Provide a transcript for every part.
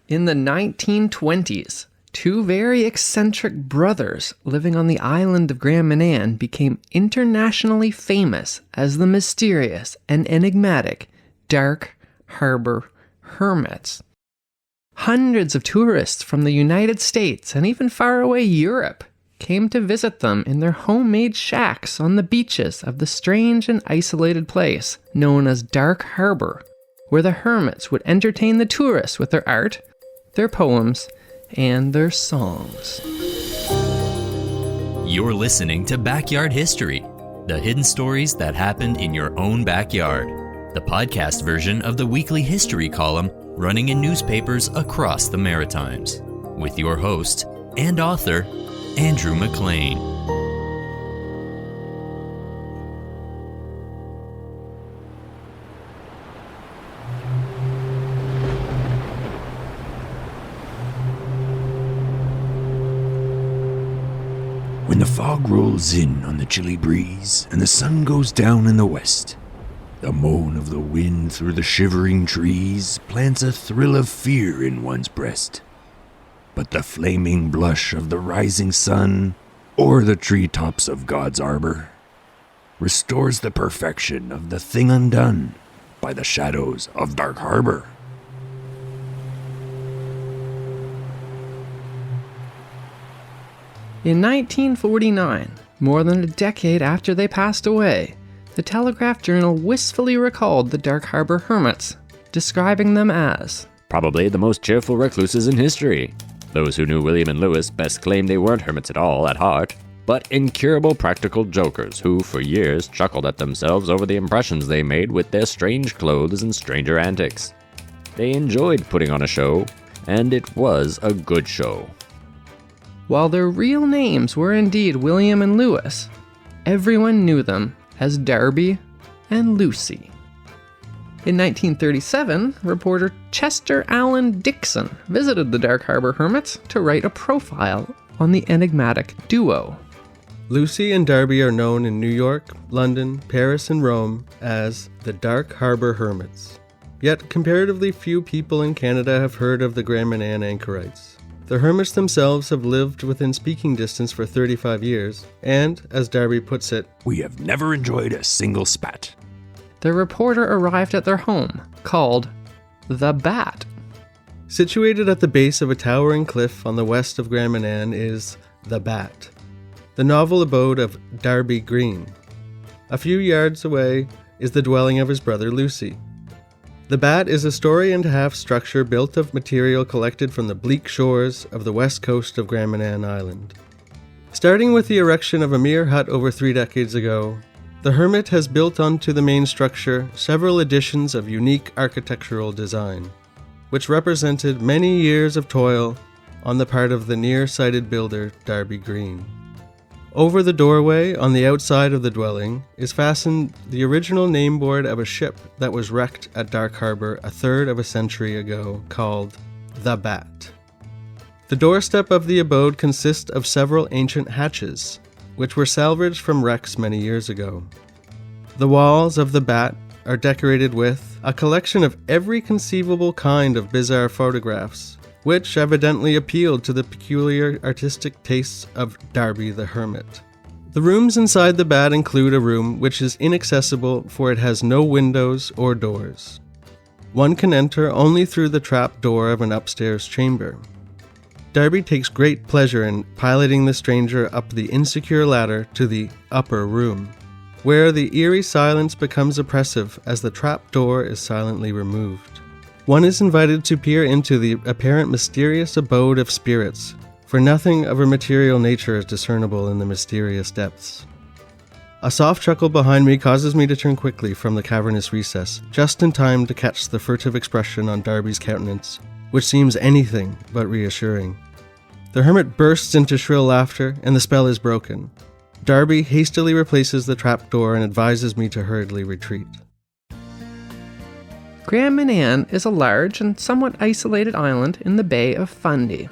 In the 1920s, two very eccentric brothers living on the island of Grand Manan became internationally famous as the mysterious and enigmatic Dark Harbour Hermits. Hundreds of tourists from the United States and even faraway Europe came to visit them in their homemade shacks on the beaches of the strange and isolated place known as Dark Harbour, where the hermits would entertain the tourists with their art, their poems, and their songs. You're listening to Backyard History, the hidden stories that happened in your own backyard, the podcast version of the weekly history column running in newspapers across the Maritimes, with your host and author, Andrew McLean. When the fog rolls in on the chilly breeze and the sun goes down in the west, the moan of the wind through the shivering trees plants a thrill of fear in one's breast. But the flaming blush of the rising sun, or the treetops of God's arbor, restores the perfection of the thing undone by the shadows of Dark Harbour. In 1949, more than a decade after they passed away, the Telegraph Journal wistfully recalled the Dark Harbour Hermits, describing them as probably the most cheerful recluses in history. Those who knew William and Lewis best claimed they weren't hermits at all at heart, but incurable practical jokers who for years chuckled at themselves over the impressions they made with their strange clothes and stranger antics. They enjoyed putting on a show, and it was a good show. While their real names were indeed William and Lewis, everyone knew them as Darby and Lucy. In 1937, reporter Chester Allen Dixon visited the Dark Harbour Hermits to write a profile on the enigmatic duo. Lucy and Darby are known in New York, London, Paris, and Rome as the Dark Harbour Hermits. Yet comparatively few people in Canada have heard of the Grand Manan anchorites. The hermits themselves have lived within speaking distance for 35 years, and, as Darby puts it, we have never enjoyed a single spat. The reporter arrived at their home, called The Bat. Situated at the base of a towering cliff on the west of Grand Manan is The Bat, the novel abode of Darby Green. A few yards away is the dwelling of his brother Lucy. The Bat is a story-and-a-half structure built of material collected from the bleak shores of the west coast of Grand Manan Island. Starting with the erection of a mere hut over 3 decades ago, the hermit has built onto the main structure several additions of unique architectural design, which represented many years of toil on the part of the near-sighted builder Darby Green. Over the doorway on the outside of the dwelling is fastened the original nameboard of a ship that was wrecked at Dark Harbour a third of a century ago, called The Bat. The doorstep of the abode consists of several ancient hatches, which were salvaged from wrecks many years ago. The walls of The Bat are decorated with a collection of every conceivable kind of bizarre photographs, which evidently appealed to the peculiar artistic tastes of Darby the Hermit. The rooms inside the Bat include a room which is inaccessible, for it has no windows or doors. One can enter only through the trap door of an upstairs chamber. Darby takes great pleasure in piloting the stranger up the insecure ladder to the upper room, where the eerie silence becomes oppressive as the trap door is silently removed. One is invited to peer into the apparent mysterious abode of spirits, for nothing of a material nature is discernible in the mysterious depths. A soft chuckle behind me causes me to turn quickly from the cavernous recess, just in time to catch the furtive expression on Darby's countenance, which seems anything but reassuring. The hermit bursts into shrill laughter, and the spell is broken. Darby hastily replaces the trapdoor and advises me to hurriedly retreat. Grand Manan is a large and somewhat isolated island in the Bay of Fundy.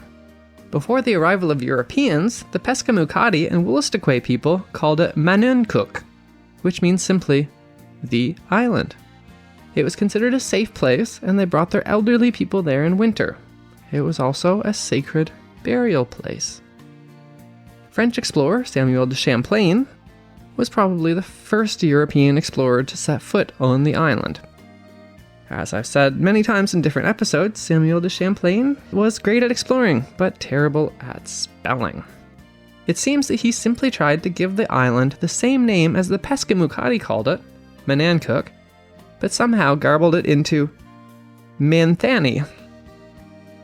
Before the arrival of Europeans, the Pescamukati and Wolastoqey people called it Manuncook, which means simply the island. It was considered a safe place, and they brought their elderly people there in winter. it was also a sacred burial place. French explorer Samuel de Champlain was probably the first European explorer to set foot on the island. As I've said many times in different episodes, Samuel de Champlain was great at exploring, but terrible at spelling. It seems that he simply tried to give the island the same name as the Pescamukati called it, Manancook, but somehow garbled it into Manthani.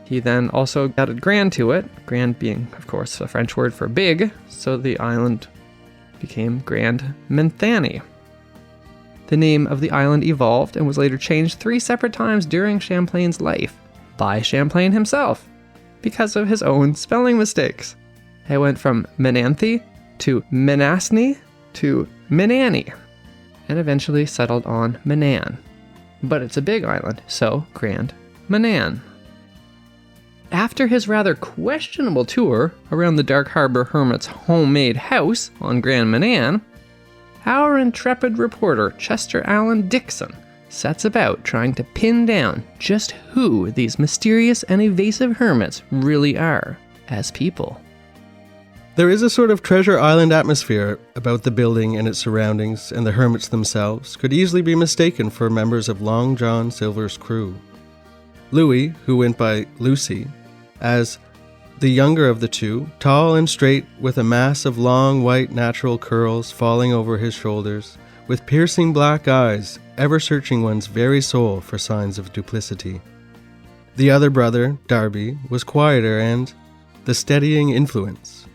He then also added Grand to it, Grand being, of course, a French word for big, so the island became Grand Manthani. The name of the island evolved and was later changed 3 separate times during Champlain's life by Champlain himself because of his own spelling mistakes. It went from Menanthi to Menasni to Menani and eventually settled on Manan. But it's a big island, so Grand Manan. After his rather questionable tour around the Dark Harbour Hermits' homemade house on Grand Manan, our intrepid reporter Chester Allen Dixon sets about trying to pin down just who these mysterious and evasive hermits really are as people. There is a sort of Treasure Island atmosphere about the building and its surroundings, and the hermits themselves could easily be mistaken for members of Long John Silver's crew. Louis, who went by Lucy, as the younger of the two, tall and straight with a mass of long white natural curls falling over his shoulders, with piercing black eyes, ever searching one's very soul for signs of duplicity. The other brother, Darby, was quieter and the steadying influence.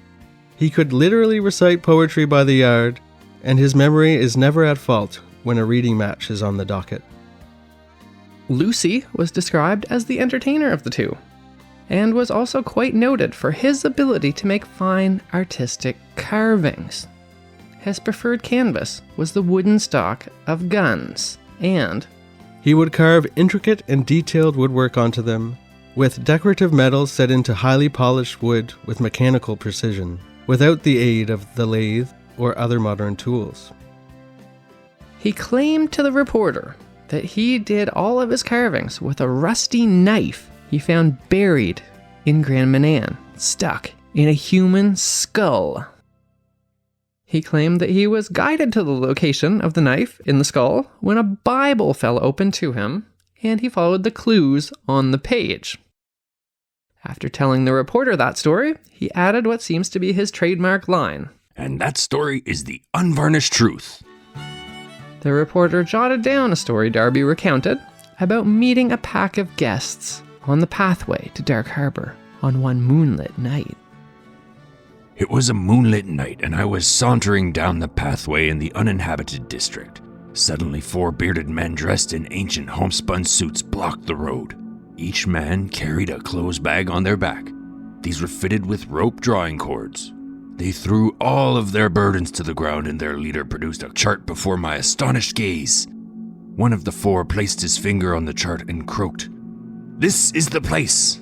He could literally recite poetry by the yard, and his memory is never at fault when a reading match is on the docket. Lucy was described as the entertainer of the two, and was also quite noted for his ability to make fine artistic carvings. His preferred canvas was the wooden stock of guns, and he would carve intricate and detailed woodwork onto them, with decorative metals set into highly polished wood with mechanical precision, without the aid of the lathe or other modern tools. He claimed to the reporter that he did all of his carvings with a rusty knife he found buried in Grand Manan, stuck in a human skull. He claimed that he was guided to the location of the knife in the skull when a Bible fell open to him, and he followed the clues on the page. After telling the reporter that story, he added what seems to be his trademark line. And that story is the unvarnished truth. The reporter jotted down a story Darby recounted about meeting a pack of guests on the pathway to Dark Harbour on one moonlit night. It was a moonlit night, and I was sauntering down the pathway in the uninhabited district. Suddenly 4 bearded men dressed in ancient homespun suits blocked the road. Each man carried a clothes bag on their back. These were fitted with rope drawing cords. They threw all of their burdens to the ground, and their leader produced a chart before my astonished gaze. One of the 4 placed his finger on the chart and croaked, "This is the place!"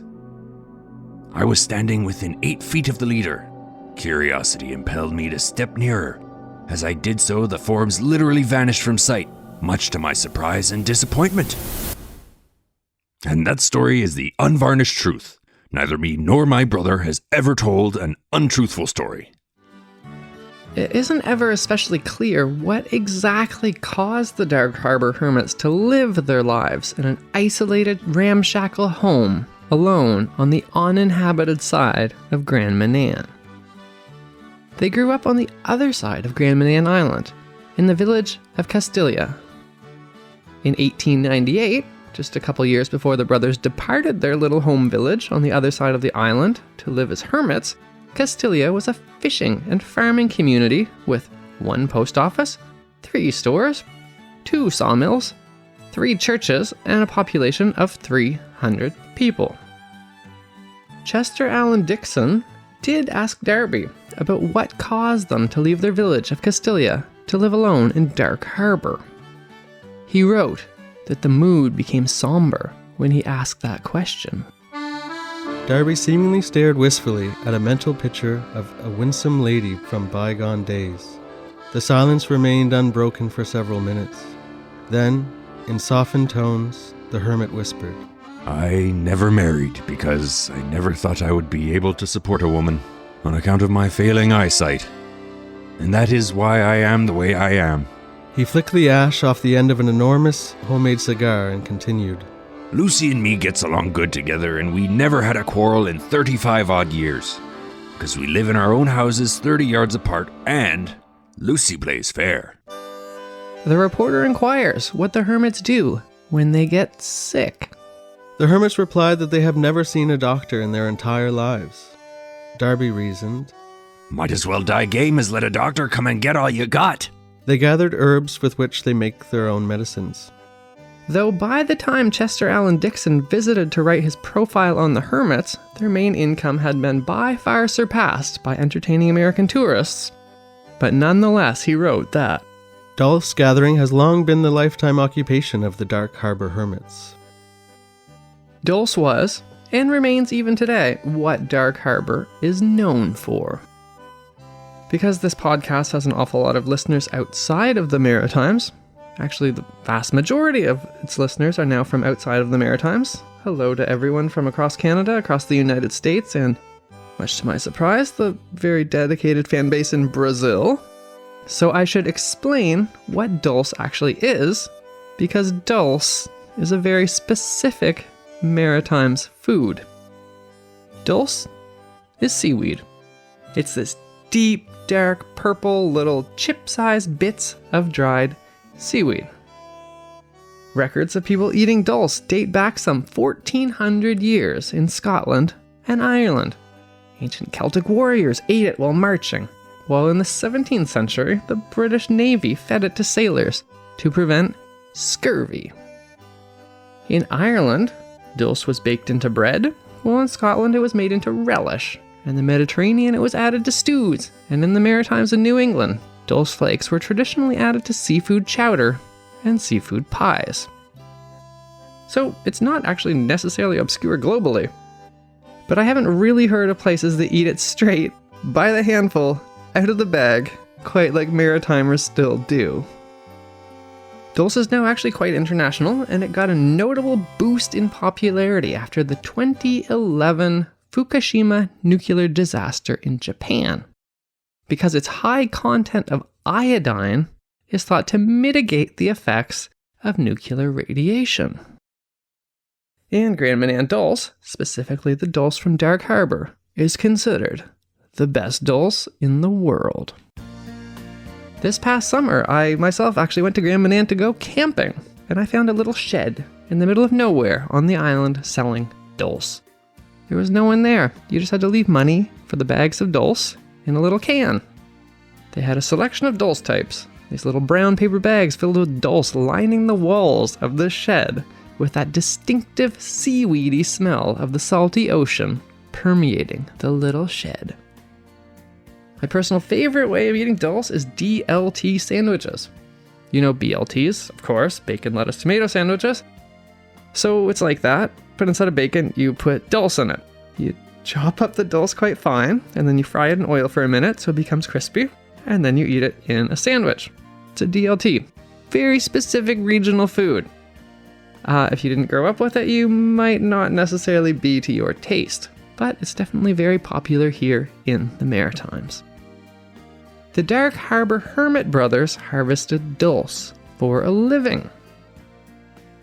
I was standing within 8 feet of the leader. Curiosity impelled me to step nearer. As I did so, the forms literally vanished from sight, much to my surprise and disappointment. And that story is the unvarnished truth. Neither me nor my brother has ever told an untruthful story. It isn't ever especially clear what exactly caused the Dark Harbour Hermits to live their lives in an isolated, ramshackle home, alone on the uninhabited side of Grand Manan. They grew up on the other side of Grand Manan Island, in the village of Castilla. In 1898, just a couple years before the brothers departed their little home village on the other side of the island to live as hermits, Castilla was a fishing and farming community with 1 post office, 3 stores, 2 sawmills, 3 churches, and a population of 300 people. Chester Allen Dixon did ask Darby about what caused them to leave their village of Castilla to live alone in Dark Harbour. He wrote that the mood became somber when he asked that question. Darby seemingly stared wistfully at a mental picture of a winsome lady from bygone days. The silence remained unbroken for several minutes. Then, in softened tones, the hermit whispered, I never married because I never thought I would be able to support a woman on account of my failing eyesight. And that is why I am the way I am. He flicked the ash off the end of an enormous homemade cigar and continued. Lucy and me gets along good together, and we never had a quarrel in 35 odd years. Because we live in our own houses 30 yards apart, and Lucy plays fair. The reporter inquires what the hermits do when they get sick. The hermits replied that they have never seen a doctor in their entire lives. Darby reasoned. Might as well die game as let a doctor come and get all you got. They gathered herbs with which they make their own medicines. Though by the time Chester Alan Dixon visited to write his profile on the hermits, their main income had been by far surpassed by entertaining American tourists. But nonetheless, he wrote that Dulse gathering has long been the lifetime occupation of the Dark Harbour Hermits. Dulce was, and remains even today, what Dark Harbour is known for. Because this podcast has an awful lot of listeners outside of the Maritimes, actually the vast majority of its listeners are now from outside of the Maritimes. Hello to everyone from across Canada, across the United States, and, much to my surprise, the very dedicated fan base in Brazil. So I should explain what dulse actually is, because dulse is a very specific Maritimes food. Dulse is seaweed. It's this deep, dark, purple, little chip-sized bits of dried seaweed. Records of people eating dulse date back some 1400 years in Scotland and Ireland. Ancient Celtic warriors ate it while marching, while in the 17th century, the British Navy fed it to sailors to prevent scurvy. In Ireland, dulse was baked into bread, while in Scotland it was made into relish. In the Mediterranean, it was added to stews, and in the Maritimes and New England, dulse flakes were traditionally added to seafood chowder and seafood pies. So it's not actually necessarily obscure globally, but I haven't really heard of places that eat it straight, by the handful, out of the bag, quite like Maritimers still do. Dulce is now actually quite international, and it got a notable boost in popularity after the 2011 Fukushima nuclear disaster in Japan, because its high content of iodine is thought to mitigate the effects of nuclear radiation. And Grand Manan dulse, specifically the dulse from Dark Harbour, is considered the best dulse in the world. This past summer, I myself actually went to Grand Manan to go camping, and I found a little shed in the middle of nowhere on the island selling dulse. There was no one there. You just had to leave money for the bags of dulse in a little can. They had a selection of dulse types, these little brown paper bags filled with dulse lining the walls of the shed with that distinctive seaweedy smell of the salty ocean permeating the little shed. My personal favorite way of eating dulse is DLT sandwiches. You know BLTs, of course, bacon, lettuce, tomato sandwiches. So it's like that, but instead of bacon, you put dulse in it. You chop up the dulse quite fine, and then you fry it in oil for a minute so it becomes crispy, and then you eat it in a sandwich. It's a DLT. Very specific regional food. If you didn't grow up with it, you might not necessarily be to your taste, but it's definitely very popular here in the Maritimes. The Dark Harbour Hermit brothers harvested dulse for a living.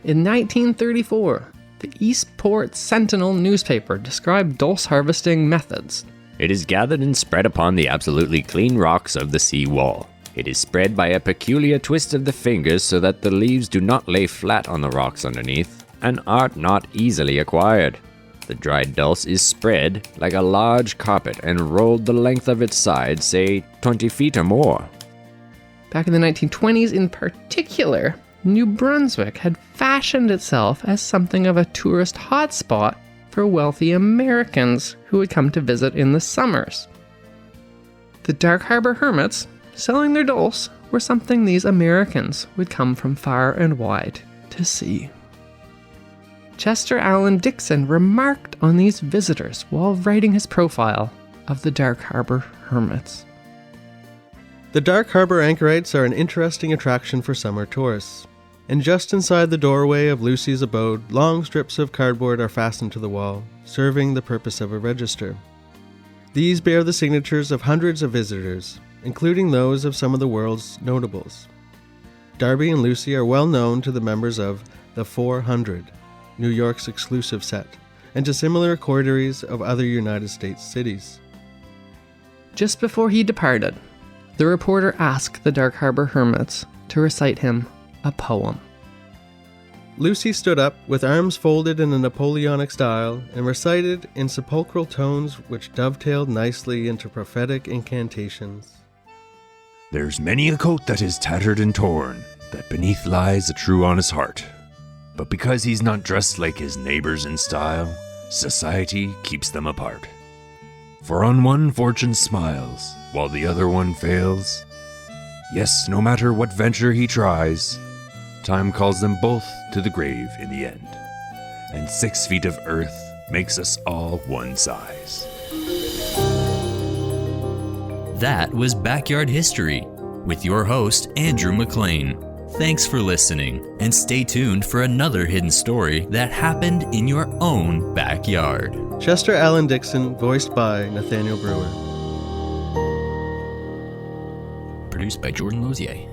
In 1934, the Eastport Sentinel newspaper described dulse harvesting methods. It is gathered and spread upon the absolutely clean rocks of the sea wall. It is spread by a peculiar twist of the fingers so that the leaves do not lay flat on the rocks underneath and are not easily acquired. The dried dulse is spread like a large carpet and rolled the length of its sides, say 20 feet or more. Back in the 1920s in particular, New Brunswick had fashioned itself as something of a tourist hotspot for wealthy Americans who would come to visit in the summers. The Dark Harbour Hermits, selling their dulse, were something these Americans would come from far and wide to see. Chester Alan Dixon remarked on these visitors while writing his profile of the Dark Harbour Hermits. The Dark Harbour anchorites are an interesting attraction for summer tourists. And just inside the doorway of Lucy's abode, long strips of cardboard are fastened to the wall, serving the purpose of a register. These bear the signatures of hundreds of visitors, including those of some of the world's notables. Darby and Lucy are well known to the members of the 400, New York's exclusive set, and to similar coteries of other United States cities. Just before he departed, the reporter asked the Dark Harbour Hermits to recite him a poem. Lucy stood up with arms folded in a Napoleonic style and recited in sepulchral tones which dovetailed nicely into prophetic incantations. There's many a coat that is tattered and torn, that beneath lies a true honest heart. But because he's not dressed like his neighbors in style, society keeps them apart. For on one fortune smiles, while the other one fails. Yes, no matter what venture he tries, time calls them both to the grave in the end. And 6 feet of earth makes us all one size. That was Backyard History with your host, Andrew McLean. Thanks for listening, and stay tuned for another hidden story that happened in your own backyard. Chester Allen Dixon, voiced by Nathaniel Brewer. Produced by Jordan Lozier.